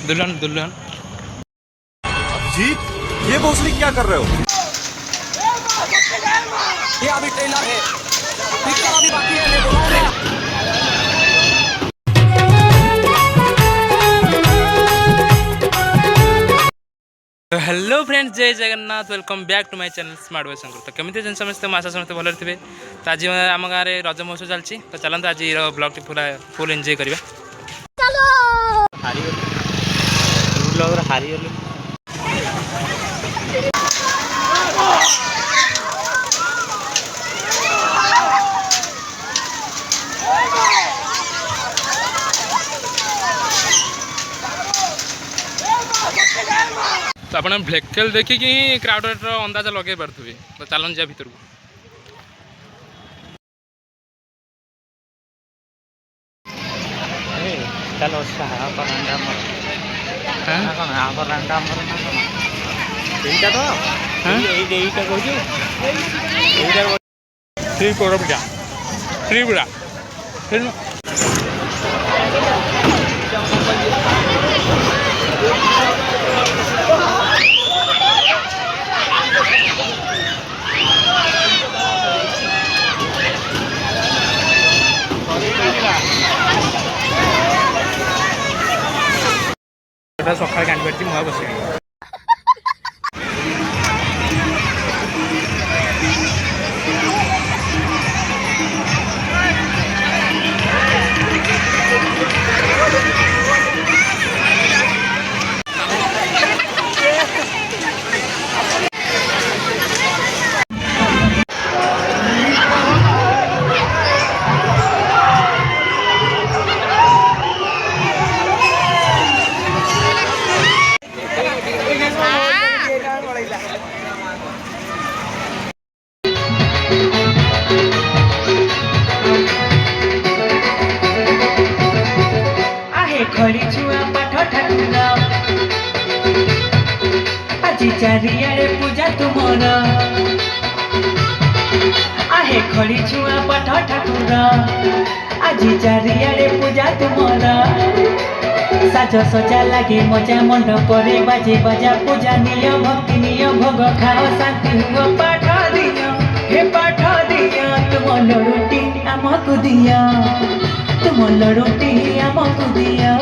दुल्हन दुल्हन अभिजीत, ये भोसड़ी क्या कर रहे हो? ये अभी ट्रेलर है, पिक्चर अभी बाकी है, मैं बोला तो hello friends, Jai Jagannath, welcome back to my channel smart boy Shankar. तो केमी जन समस्त आशा समस्त भल थे। तो आज आम गाँव में रज महोत्सव चलती, तो चलते आज ब्लॉग टी पूरा फुल एंजॉय करवा। तो आप ब्लैकल देखिक ही क्राउड अंदाजा लगे पारे। तो चलन जा भर को। चलो फ्री पोड़पिठा फ्री पूरा सकाल गाड़ी पड़ी मुझे बस खड़ी छुआ पाठ ठाकुर आज चारियारे पूजा तुमर आहे खड़ी छुआ पाठ ठाकुर आज चारियारे पूजा तुमर साज सजा लगे मजा मंडप बाजे बाजा पूजा निय भक्ति निय भोग खाओ शांति हुआ पाठ दिया हे पाठ दिया तुम लड़ुटी आमको दिया तुम लड़ुटी आमको दिया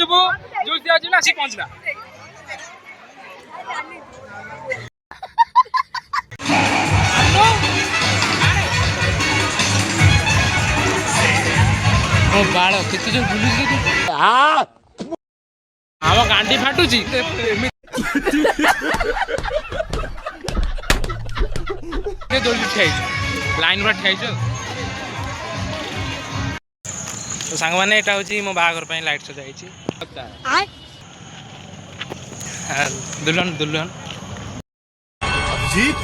ସବୁ ଯୋଉ ଦିଆଯାଉଛି ନା ଆସିକି ପହଞ୍ଚିଲା। ମୋ ବାଳ କେତେ ଜୋର ବୁଲୁଛି କି ଆମ ଗାଣ୍ଡି ଫାଟୁଛି। ଦୋଳି ଠିଆ ହେଇଛୁ ଲାଇନ୍ ପୁରା ଠିଆ ହେଇଛୁ। ତ ସାଙ୍ଗମାନେ ଏଇଟା ହେଉଛି ମୋ ବାହାଘର ପାଇଁ ଲାଇଟ୍ ସଜା ହେଇଛି। ଦୁଲ୍ହନ ଦୁଲ୍ହନ जीत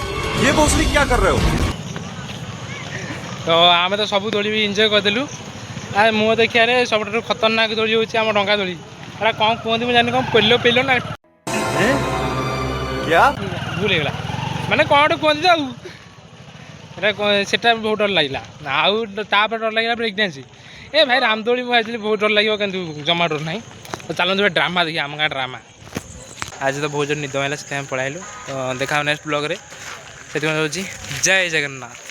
ये भोसड़ी क्या कर रहे हो? ତ ଆମେ ତ ସବୁ ଦୋଳି ବି ଏନ୍ଜୟ କରିଦେଲୁ। ମୁଁ ଦେଖିବାରେ ସବୁଠାରୁ ଖତରନାକ ଦୋଳି ହେଉଛି ଆମ ଡଙ୍ଗା ଦୋଳି। ଏଟା କ'ଣ କୁହନ୍ତି ମୁଁ ଜାଣିନି, କ'ଣ ପେଲ ପେଲ ନା क्या? ଭୁଲ ହେଇଗଲା, ମାନେ କ'ଣ ଗୋଟେ କୁହନ୍ତି ଆଉ ଏଟା ସେଟା ବହୁତ ଡର ଲାଗିଲା। ଆଉ ତାପରେ ଡର ଲାଗିଲା ପ୍ରେଗନେନ୍ସି। ଏ ଭାଇ ରାମଦୋଳି ମୁଁ ଭାବିଥିଲି ବହୁତ ଡର ଲାଗିବ, କିନ୍ତୁ ଜମା ଡର ନାହିଁ। ତ ଚାଲନ୍ତୁ ଗୋଟେ ଡ୍ରାମା ଦେଖିବା, ଆମ ଗାଁ ଡ୍ରାମା। ଆଜି ତ ବହୁତ ଜୋର ନିଦ ହେଲା, ସେଥିପାଇଁ ପଳାଇଲୁ। ତ ଦେଖା ନେକ୍ସଟ ବ୍ଲଗ୍ରେ। ସେଥିପାଇଁ ହେଉଛି ଜୟ ଜଗନ୍ନାଥ।